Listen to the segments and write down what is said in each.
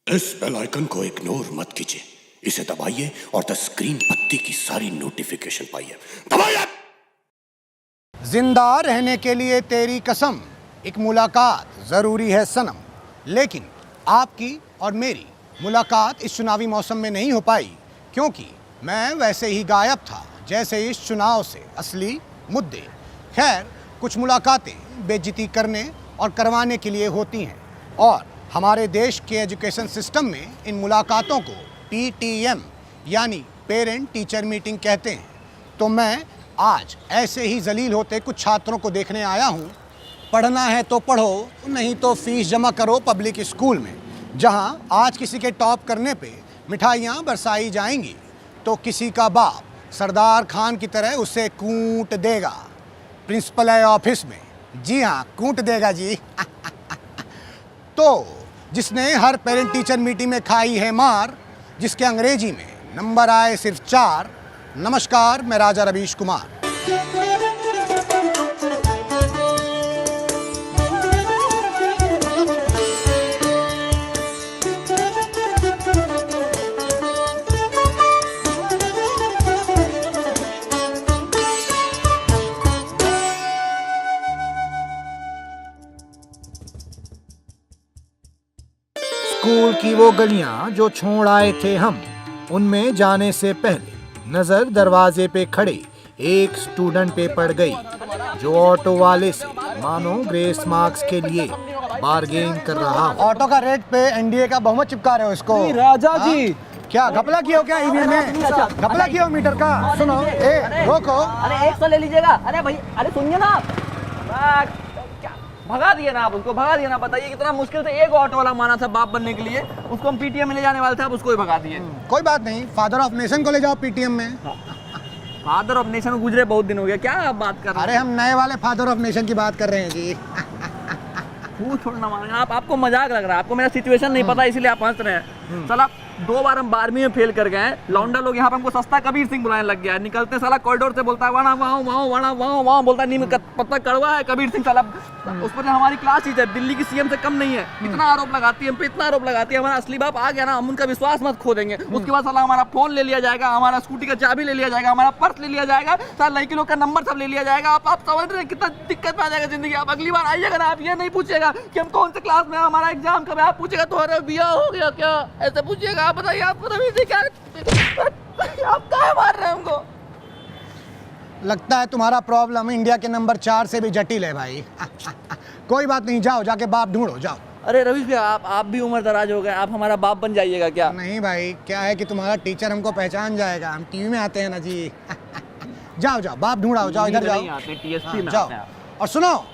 इस bell icon को ignore मत कीजिए, इसे दबाइए और द स्क्रीन पत्ती की सारी नोटिफिकेशन पाइए। दबाइए। जिंदा रहने के लिए तेरी कसम, एक मुलाकात जरूरी है सनम। लेकिन आपकी और मेरी मुलाकात इस चुनावी मौसम में नहीं हो पाई, क्योंकि मैं वैसे ही गायब था जैसे इस चुनाव से असली मुद्दे। खैर, कुछ मुलाकातें बेइज्जती करने और करवाने के लिए होती हैं, और हमारे देश के एजुकेशन सिस्टम में इन मुलाकातों को PTM यानी पेरेंट टीचर मीटिंग कहते हैं। तो मैं आज ऐसे ही जलील होते कुछ छात्रों को देखने आया हूँ। पढ़ना है तो पढ़ो, नहीं तो फीस जमा करो पब्लिक स्कूल में, जहाँ आज किसी के टॉप करने पे मिठाइयाँ बरसाई जाएंगी तो किसी का बाप सरदार खान की तरह उसे कूट देगा प्रिंसिपल ऑफिस में। जी हाँ, कूट देगा जी। तो जिसने हर पेरेंट टीचर मीटिंग में खाई है मार, जिसके अंग्रेजी में नंबर आए सिर्फ 4। नमस्कार, मैं राजा रवीश कुमार। स्कूल की वो गलियां जो छोड़ आए थे हम, उनमें जाने से पहले नजर दरवाजे पे खड़े एक स्टूडेंट पे पड़ गई, जो ऑटो वाले से मानो ग्रेस मार्क्स के लिए बार्गेन कर रहा हो। ऑटो का रेट पे NDA का बहुमत चिपका रहे हो इसको। राजा जी, क्या घपला किया हो क्या ईवीएम में? घपला किया हो मीटर का? सुनो, रोको। अरे 100 ले लीजिएगा। अरे भाई, अरे सुनिए ना, क्या भगा दिए ना आप उसको, भगा दिए ना। बताइए कितना मुश्किल से एक ऑटो वाला माना था बाप बनने के लिए, उसको हम PTM में ले जाने वाले थे, आप उसको ही भगा दिए। कोई बात नहीं, फादर ऑफ नेशन को ले जाओ PTM में। फादर ऑफ नेशन में गुजरे बहुत दिन हो गया, क्या आप बात कर रहे हैं? अरे हम नए वाले फादर ऑफ नेशन की बात कर रहे हैं जी। वो छोड़ना मांगे आपको मजाक लग रहा है, आपको मेरा सिचुएशन नहीं पता इसलिए आप हंस रहे हैं। साला 2 बार हम 12वीं में फेल कर गए हैं, लौंडा लोग यहाँ पे हमको सस्ता कबीर सिंह बुलाने लग गया है। निकलते साला कॉरिडोर से बोलता है वाणा वाओ वाओ वाणा वाओ वाओ, बोलता है नीम पत्ता कड़वा है कबीर सिंह। साला उस पर हमारी क्लास टीचर दिल्ली की CM से कम नहीं है, इतना आरोप लगाती है हम पे, इतना आरोप लगाती है। हमारा असली बाप आ गया ना, हम उनका विश्वास मत खो देंगे। उसके बाद साला हमारा फोन ले लिया जाएगा, हमारा स्कूटी का चाबी ले लिया जाएगा, हमारा पर्स ले लिया जाएगा, साला लड़की लोग का नंबर सब ले लिया जाएगा। आप समझ रहे हैं कितना दिक्कत में आ जाएगा जिंदगी। आप अगली बार आइएगा ना, आप ये नहीं पूछिएगा कि हम कौन से क्लास में, हमारा एग्जाम कब है, आप पूछेगा तुम्हारा ब्याह हो गया क्या, ऐसे पूछिएगा। आप बताइए, आप क्या आप क्या मार रहे हैं हमको? लगता है तुम्हारा प्रॉब्लम इंडिया के नंबर 4 से भी जटिल है भाई। कोई बात नहीं, जाओ जाके बाप ढूंढो, जाओ। अरे रवीश भैया, आप भी उम्र दराज हो गए, आप हमारा बाप बन जाइएगा क्या? नहीं भाई, क्या है कि तुम्हारा टीचर हमको पहचान जाएगा, हम टीवी में आते हैं ना जी। जाओ जाओ, बाप ढूंढाओ, जाओ इधर जाओ। TSP में जाओ। और सुनो,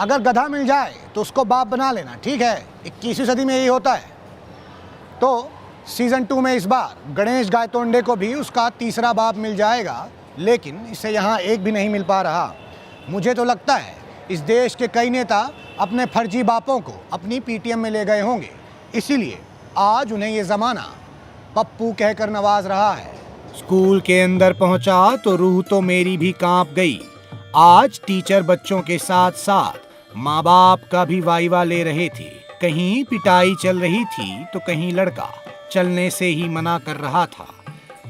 अगर गधा मिल जाए तो उसको बाप बना लेना, ठीक है? 21वीं सदी में यही होता है। तो सीजन 2 में इस बार गणेश गायतोंडे को भी उसका तीसरा बाप मिल जाएगा, लेकिन इसे यहाँ एक भी नहीं मिल पा रहा। मुझे तो लगता है इस देश के कई नेता अपने फर्जी बापों को अपनी PTM में ले गए होंगे, इसीलिए आज उन्हें ये ज़माना पप्पू कहकर नवाज रहा है। स्कूल के अंदर पहुंचा तो रूह तो मेरी भी कांप गई। आज टीचर बच्चों के साथ साथ माँ बाप का भी वाइवा ले रहे थे। कहीं पिटाई चल रही थी तो कहीं लड़का चलने से ही मना कर रहा था।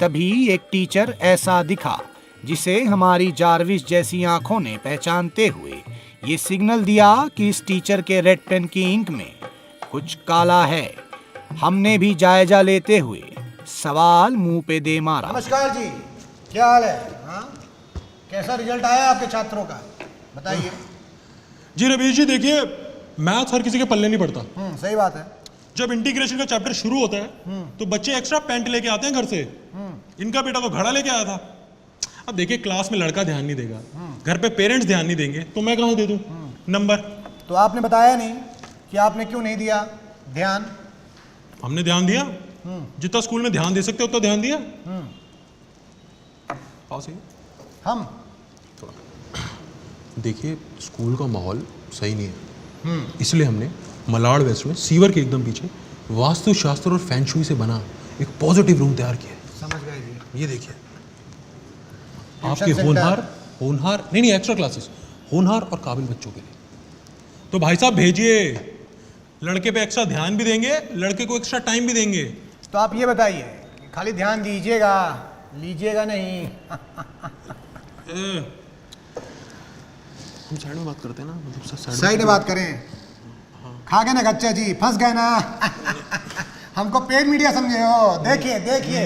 तभी एक टीचर ऐसा दिखा जिसे हमारी जारविस जैसी आंखों ने पहचानते हुए ये सिग्नल दिया कि इस टीचर के रेड पेन की इंक में कुछ काला है। हमने भी जायजा लेते हुए सवाल मुंह पे दे मारा। नमस्कार जी, क्या हाल है? हाँ? कैसा रिजल्ट आया आपके छात्रों का, बताइए। जी रवीश जी, देखिए मैथ्स हर किसी के पल्ले नहीं पड़ता। सही बात है। जब इंटीग्रेशन का चैप्टर शुरू होता है तो बच्चे एक्स्ट्रा पेंट लेके आते हैं घर से। इनका बेटा तो घड़ा लेके आया था। अब देखिए, क्लास में लड़का ध्यान नहीं देगा, घर पे पेरेंट्स ध्यान नहीं देंगे, तो मैं कहाँ दे दूं नंबर? तो आपने बताया नहीं कि आपने क्यों नहीं दिया ध्यान? हमने ध्यान दिया, जितना स्कूल में ध्यान दे सकते हो उतना ध्यान दिया। आओ सही। हम देखिए, स्कूल का माहौल सही नहीं है, इसलिए हमने मलाड वेस्ट में सीवर के एकदम पीछे वास्तुशास्त्र और फैंशुई से बना एक पॉजिटिव रूम तैयार किया है। समझ गए जी। ये देखिए, आपके होनहार नहीं एक्स्ट्रा क्लासेस, होनहार और काबिल बच्चों के लिए। तो भाई साहब भेजिए, लड़के पे एक्स्ट्रा ध्यान भी देंगे, लड़के को एक्स्ट्रा टाइम भी देंगे। तो आप ये बताइए कि खाली ध्यान दीजिएगा, लीजिएगा नहीं। हम साइड में बात करते हैं ना, मतलब साइड में बात करें। खा गए ना गच्चे जी, फंस गए ना। हमको पेड मीडिया समझे हो। देखिए देखिए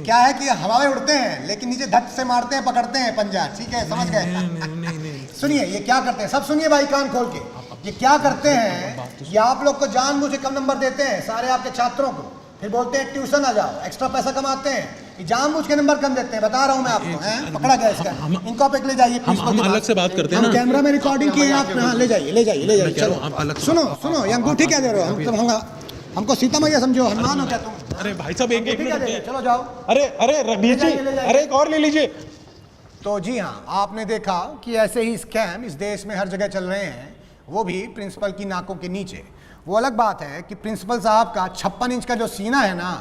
क्या है कि हवा में उड़ते हैं लेकिन नीचे धक से मारते हैं, पकड़ते हैं पंजा। ठीक है, समझ गए। सुनिए ये क्या करते हैं, सब सुनिए भाई कान खोल के। ये क्या करते हैं, ये आप लोग को जानबूझ के कम नंबर देते हैं सारे आपके छात्रों को, फिर बोलते हैं ट्यूशन आ जाओ, एक्स्ट्रा पैसा कमाते हैं। ये जानबूझ के नंबर कम देते हैं, बता रहा हूँ मैं आपको। हैं पकड़ा गया इसका, इनको आप एक ले जाइए। हम अलग से बात करते हैं ना, कैमरा में रिकॉर्डिंग किए आप। हाँ ले जाइए ले जाइए ले जाइए। चलो सुनो, ये अंगूठी क्या दे रहे हो? हमको सीता मैया समझो, हनुमान हो क्या तुम? अरे भाई साहब एक मिनट, चलो जाओ। अरे रख लीजिए, अरे एक और ले लीजिए। तो जी हाँ, आपने देखा कि ऐसे ही स्कैम इस देश में हर जगह चल रहे हैं, वो भी प्रिंसिपल की नाकों के नीचे। वो अलग बात है कि प्रिंसिपल साहब का 56 इंच का जो सीना है ना,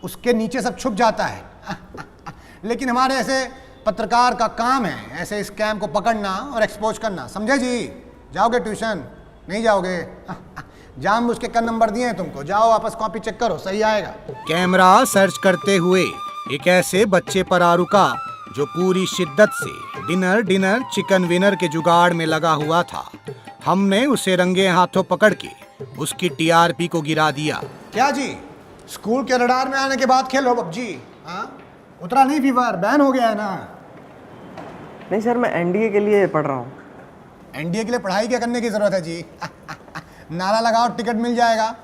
उसके नीचे सब छुप जाता है। लेकिन हमारे ऐसे पत्रकार का काम है ऐसे स्कैम को पकड़ना और एक्सपोज करना, समझे जी? जाओगे ट्यूशन? नहीं जाओगे? जानबूझ के कम नंबर दिए हैं तुमको, जाओ वापस कॉपी चेक करो, सही आएगा। कैमरा सर्च करते हुए एक ऐसे बच्चे पर आ रुका जो पूरी शिद्दत से डिनर चिकन विनर के जुगाड़ में लगा हुआ था। हमने उसे रंगे हाथों पकड़ के उसकी टीआरपी को गिरा दिया। क्या जी, स्कूल के रडार में आने के बाद खेलो पबजी? हाँ, उतरा नहीं फीवर, बैन हो गया है ना? नहीं सर, मैं एनडीए के लिए पढ़ रहा हूँ। एनडीए के लिए पढ़ाई क्या करने की जरूरत है जी? नारा लगाओ, टिकट मिल जाएगा।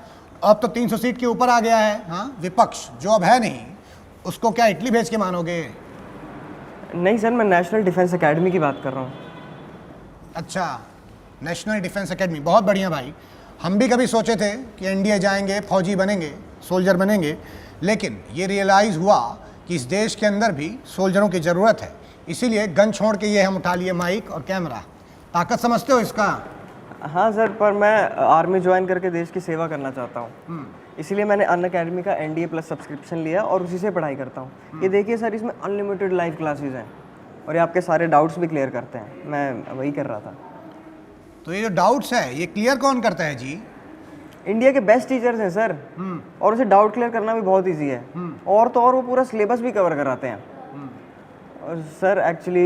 अब तो 300 सीट के ऊपर आ गया है। हाँ, विपक्ष जो अब है नहीं, उसको क्या इटली भेज के मानोगे? नहीं सर, मैं नेशनल डिफेंस एकेडमी की बात कर रहा हूँ। अच्छा, नेशनल डिफेंस एकेडमी, बहुत बढ़िया भाई। हम भी कभी सोचे थे कि एनडीए जाएंगे, फौजी बनेंगे, सोल्जर बनेंगे, लेकिन ये रियलाइज़ हुआ कि इस देश के अंदर भी सोल्जरों की ज़रूरत है। इसीलिए गन छोड़ के ये हम उठा लिए माइक और कैमरा। ताकत समझते हो इसका? हाँ सर, पर मैं आर्मी ज्वाइन करके देश की सेवा करना चाहता हूँ, इसीलिए मैंने अन अकेडमी का एनडीए प्लस सब्सक्रिप्शन लिया और उसी से पढ़ाई करता हूँ। ये देखिए सर, इसमें अनलिमिटेड लाइव क्लासेस हैं और ये आपके सारे डाउट्स भी क्लियर करते हैं। मैं वही कर रहा था। तो ये जो डाउट्स है ये क्लियर कौन करता है जी? इंडिया के बेस्ट टीचर्स हैं सर, और उसे डाउट क्लियर करना भी बहुत ईजी है। और तो और वो पूरा सिलेबस भी कवर कराते हैं। और सर एक्चुअली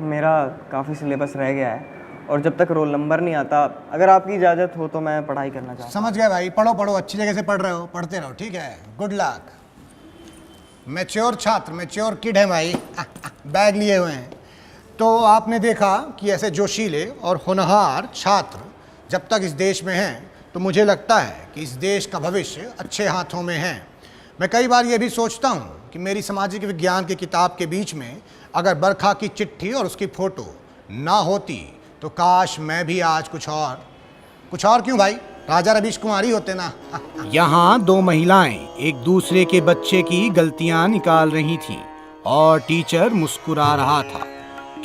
मेरा काफ़ी सिलेबस रह गया है और जब तक रोल नंबर नहीं आता, अगर आपकी इजाज़त हो तो मैं पढ़ाई करना चाहता हूँ। समझ गए भाई, पढ़ो, अच्छी जगह से पढ़ रहे हो, पढ़ते रहो, ठीक है? Good luck. मैच्योर छात्र, मैच्योर किड है भाई। बैग लिए हुए हैं। तो आपने देखा कि ऐसे जोशीले और होनहार छात्र जब तक इस देश में हैं, तो मुझे लगता है कि इस देश का भविष्य अच्छे हाथों में है। मैं कई बार ये भी सोचता हूँ कि मेरी सामाजिक विज्ञान की किताब के बीच में अगर बरखा की चिट्ठी और उसकी फ़ोटो ना होती तो काश मैं भी आज कुछ और क्यों भाई, राजा रवीश कुमारी होते ना। यहाँ दो महिलाएं एक दूसरे के बच्चे की गलतियां निकाल रही थीं और टीचर मुस्कुरा रहा था।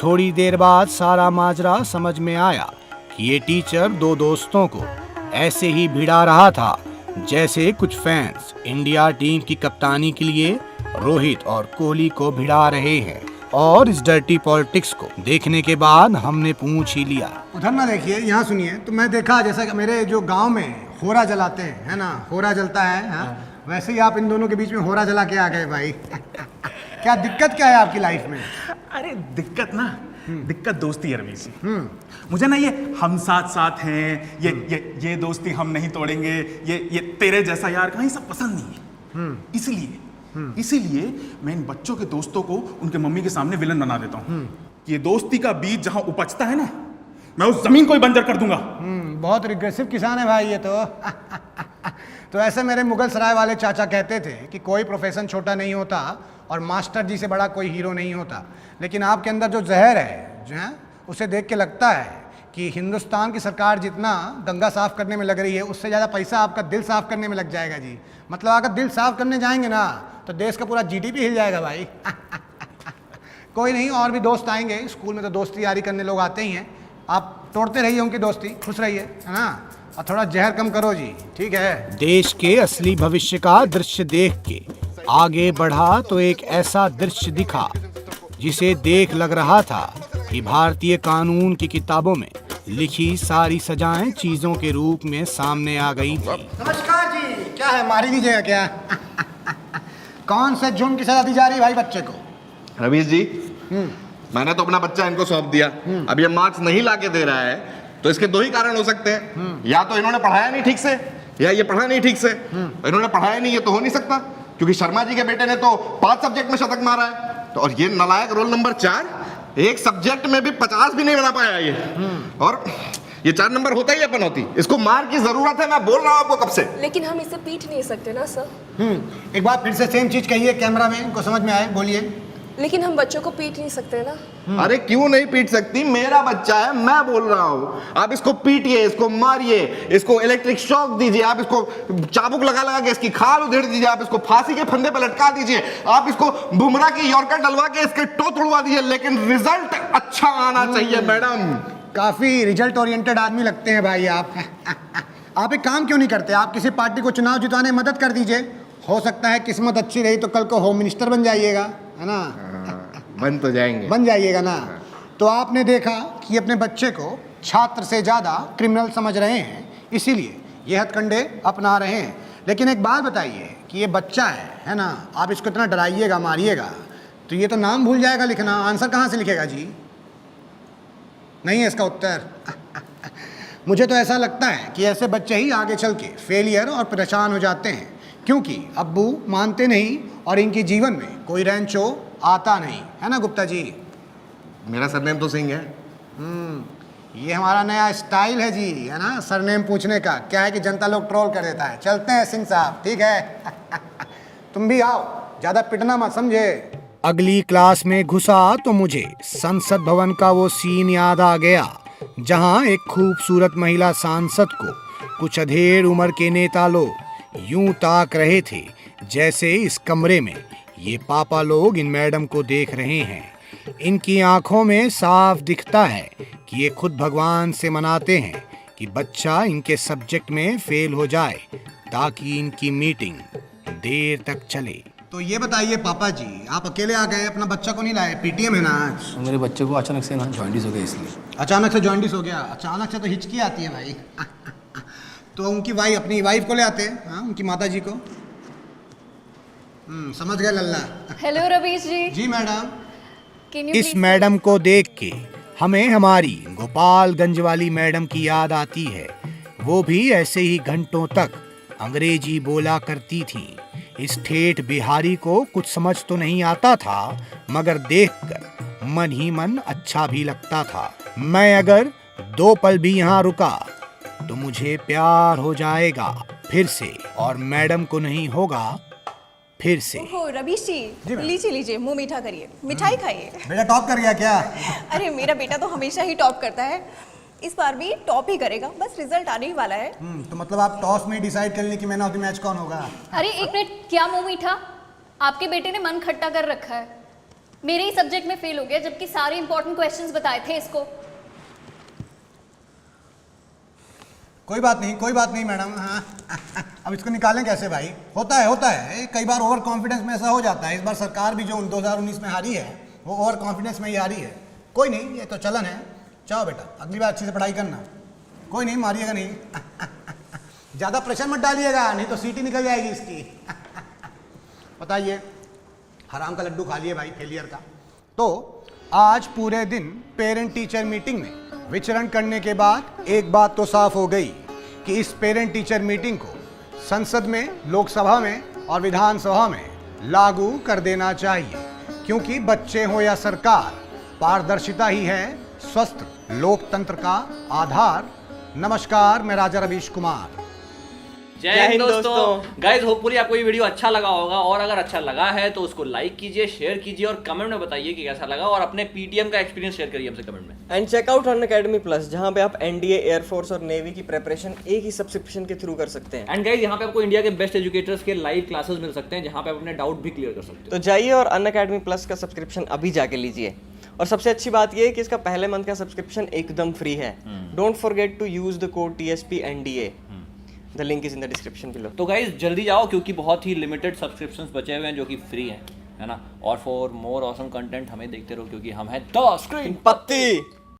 थोड़ी देर बाद सारा माजरा समझ में आया कि ये टीचर दो दोस्तों को ऐसे ही भिड़ा रहा था जैसे कुछ फैंस इंडिया टीम की कप्तानी के लिए रोहित और कोहली को भिड़ा रहे हैं। और इस डर्टी पॉलिटिक्स को देखने के बाद हमने पूछ ही लिया। उधर ना देखिए, यहाँ सुनिए। तो मैं देखा जैसा कि मेरे जो गांव में होरा जलाते हैं, है ना, होरा जलता है। हाँ, वैसे ही आप इन दोनों के बीच में होरा जला के आ गए भाई। क्या दिक्कत क्या है आपकी लाइफ में? अरे दिक्कत दोस्ती है रवीश। मुझे ना ये हम साथ साथ हैं, ये दोस्ती हम नहीं तोड़ेंगे, ये तेरे जैसा यार कहीं सब पसंद नहीं है। इसीलिए मैं इन बच्चों के दोस्तों को उनके मम्मी के सामने विलन बना देता हूँ। ये दोस्ती का बीज जहां उपजता है ना, मैं उस जमीन को ही बंजर कर दूंगा। बहुत रिग्रेसिव किसान है भाई ये तो। तो ऐसे मेरे मुगल सराय वाले चाचा कहते थे कि कोई प्रोफेशन छोटा नहीं होता और मास्टर जी से बड़ा कोई हीरो नहीं होता। लेकिन आपके अंदर जो जहर है, जो है, उसे देख के लगता है कि हिंदुस्तान की सरकार जितना गंगा साफ करने में लग रही है, उससे ज़्यादा पैसा आपका दिल साफ करने में लग जाएगा जी। मतलब अगर दिल साफ करने जाएंगे ना तो देश का पूरा जीडीपी हिल जाएगा भाई। कोई नहीं, और भी दोस्त आएंगे। स्कूल में तो दोस्ती यारी करने लोग आते ही हैं। आप तोड़ते रहिए उनकी दोस्ती, खुश रहिए, है ना, और थोड़ा जहर कम करो जी, ठीक है? देश के असली भविष्य का दृश्य देख के आगे बढ़ा तो एक ऐसा दृश्य दिखा जिसे देख लग रहा था कि भारतीय कानून की किताबों में लिखी सारी सजाएं चीजों के रूप में सामने आ गई थी। नमस्कार जी, क्या है मारी लीजिएगा क्या? कौन से जुर्म की सजा दी जा रही है भाई बच्चे को? रवीश जी, मैंने तो अपना बच्चा इनको सौंप दिया। अब ये मार्क्स नहीं लाके दे रहा है तो इसके दो ही कारण हो सकते हैं, या तो इन्होंने पढ़ाया नहीं ठीक से, या ये पढ़ा नहीं ठीक से। इन्होंने पढ़ाया नहीं, ये तो हो नहीं सकता, क्योंकि शर्मा जी के बेटे ने तो 5 सब्जेक्ट में शतक मारा है। तो और ये नालायक रोल नंबर 4 एक सब्जेक्ट में भी 50 भी नहीं बना पाया ये। और ये 4 नंबर होता ही अपन होती। इसको मार की जरूरत है, मैं बोल रहा हूँ आपको कब से। लेकिन हम इसे पीट नहीं सकते ना सर। एक बार फिर से सेम चीज कहिए कैमरा में, इनको समझ में आए, बोलिए। लेकिन हम बच्चों को पीट नहीं सकते ना। अरे क्यों नहीं पीट सकती? मेरा बच्चा है, मैं बोल रहा हूँ। आप इसको पीटिए, इसको मारिए, इसको इलेक्ट्रिक शॉक दीजिए, आप इसको चाबुक लगा लगा के इसकी खाल उधेड़ दीजिए, आप इसको फांसी के फंदे पर लटका दीजिए, आप इसको बुमराह की यॉर्कर डलवा के इसके टो तोड़वा दीजिए, लेकिन रिजल्ट अच्छा आना चाहिए मैडम। काफी रिजल्ट ओरिएंटेड आदमी लगते हैं भाई आप। आप एक काम क्यों नहीं करते? आप किसी पार्टी को चुनाव जितवाने में मदद कर दीजिए, हो सकता है किस्मत अच्छी रही तो कल को होम मिनिस्टर बन जाइएगा, है ना? बन तो जाएंगे, बन जाइएगा ना। तो आपने देखा कि अपने बच्चे को छात्र से ज़्यादा क्रिमिनल समझ रहे हैं, इसीलिए ये हथकंडे अपना रहे हैं। लेकिन एक बात बताइए कि ये बच्चा है ना? आप इसको इतना डराइएगा, मारिएगा तो ये तो नाम भूल जाएगा लिखना, आंसर कहाँ से लिखेगा जी? नहीं है इसका उत्तर। मुझे तो ऐसा लगता है कि ऐसे बच्चे ही आगे चल के फेलियर और परेशान हो जाते हैं, क्योंकि अब्बू मानते नहीं और इनके जीवन में कोई रैंचो आता नहीं, है ना गुप्ता जी? मेरा सरनेम तो सिंह है। ये हमारा नया स्टाइल है जी, है ना, सरनेम पूछने का। क्या है कि जनता लोग ट्रोल कर देता है। चलते हैं सिंह साहब, ठीक है? तुम भी आओ, ज़्यादा पिटना मत, समझे? अगली क्लास में घुसा तो मुझे संसद भवन का वो सीन याद आ गया जहां एक खूबसूरत महिला सांसद को कुछ अधेड़ उम्र के नेता लोग यूं ताक रहे थे जैसे इस कमरे में ये पापा लोग इन मैडम को देख रहे हैं। इनकी आंखों में साफ दिखता है कि ये खुद भगवान से मनाते हैं कि बच्चा इनके सब्जेक्ट में फेल हो जाए ताकि इनकी मीटिंग देर तक चले। तो ये बताइए पापा जी, आप अकेले आ गए, अपना बच्चा को नहीं लाए? पीटीएम है ना आज? मेरे बच्चे को अचानक से ना जॉइंटिस हो गया, इसलिए। अचानक से जॉइंटिस हो गया? अचानक से तो हिचकी आती है भाई। तो उनकी वाइफ, अपनी वाइफ को ले आते हैं, हाँ, उनकी माता जी को। समझ गए लल्ला। हेलो रवीश जी। जी मैडम। इस मैडम को देख के हमें हमारी गोपालगंज वाली मैडम की याद आती है। वो भी ऐसे ही घंटों तक अंग्रेजी बोला करती थी। इस ठेठ बिहारी को कुछ समझ तो नहीं आता था, मगर देखकर मन ही मन अच्छा भी लगता था। मैं अगर 2 पल भी यहाँ रुका तो मुझे प्यार हो जाएगा फिर से, और मैडम को नहीं होगा फिर से। ओहो रवीश जी, लीजिए लीजिए, मुंह मीठा करिए, मिठाई खाइए। बेटा टॉप कर गया क्या? अरे मेरा बेटा तो हमेशा ही टॉप करता है, इस बार भी टॉप ही करेगा, बस रिजल्ट आने ही वाला है। तो मतलब आप टॉस में डिसाइड कर लें कि मैन ऑफ द मैच कौन होगा? अरे एक मिनट, क्या मुंह मीठा? आपके बेटे ने मन खट्टा कर रखा है। मेरे ही सब्जेक्ट में फेल हो गया, जबकि सारे इंपॉर्टेंट क्वेश्चंस बताए थे इसको। कोई बात नहीं मैडम। हाँ, अब इसको निकालें कैसे भाई? होता है कई बार ओवर कॉन्फिडेंस में ऐसा हो जाता है। इस बार सरकार भी जो 2019 में हारी है वो ओवर कॉन्फिडेंस में ही हारी है। कोई नहीं, ये तो चलन है। चाहो बेटा, अगली बार अच्छे से पढ़ाई करना। कोई नहीं, मारिएगा नहीं। ज़्यादा प्रेशर मत डालिएगा, नहीं तो सीटी निकल जाएगी इसकी। बताइए, हराम का लड्डू खा लिए भाई फेलियर का। तो आज पूरे दिन पेरेंट टीचर मीटिंग में विचरण करने के बाद एक बात तो साफ हो गई कि इस पेरेंट टीचर मीटिंग को संसद में, लोकसभा में और विधानसभा में लागू कर देना चाहिए, क्योंकि बच्चे हो या सरकार, पारदर्शिता ही है स्वस्थ लोकतंत्र का आधार। नमस्कार, मैं राजा रवीश कुमार। जय हिंद दोस्तों। गाइस, होपफुली आपको ये वीडियो अच्छा लगा होगा, और अगर अच्छा लगा है तो उसको लाइक कीजिए, शेयर कीजिए और कमेंट में बताइए कि कैसा लगा, और अपने पीटीएम का एक्सपीरियंस शेयर करिए हमसे कमेंट में। And check out Unacademy plus, जहां पे आप एनडीए, एयरफोर्स और नेवी की प्रिपरेशन एक ही सब्सक्रिप्शन के थ्रू कर सकते हैं। एंड गाइस, यहाँ पे आपको इंडिया के बेस्ट एजुकेटर्स के लाइव क्लासेस मिल सकते हैं, जहाँ पे आप अपने डाउट भी क्लियर कर सकते हैं। तो जाइए और अनअकैडमी प्लस का सब्सक्रिप्शन अभी जाके लीजिए। और सबसे अच्छी बात यह है कि इसका पहले मंथ का सब्सक्रिप्शन एकदम फ्री है। Don't forget to use the code TSPNDA। The link is in the description below. तो गाइस, जल्दी जाओ, क्योंकि बहुत ही लिमिटेड सब्सक्रिप्शंस बचे हुए हैं जो कि फ्री हैं, है ना। और फॉर मोर ऑसम कंटेंट हमें देखते रहो, क्योंकि हम हैं द स्क्रीन पत्ती।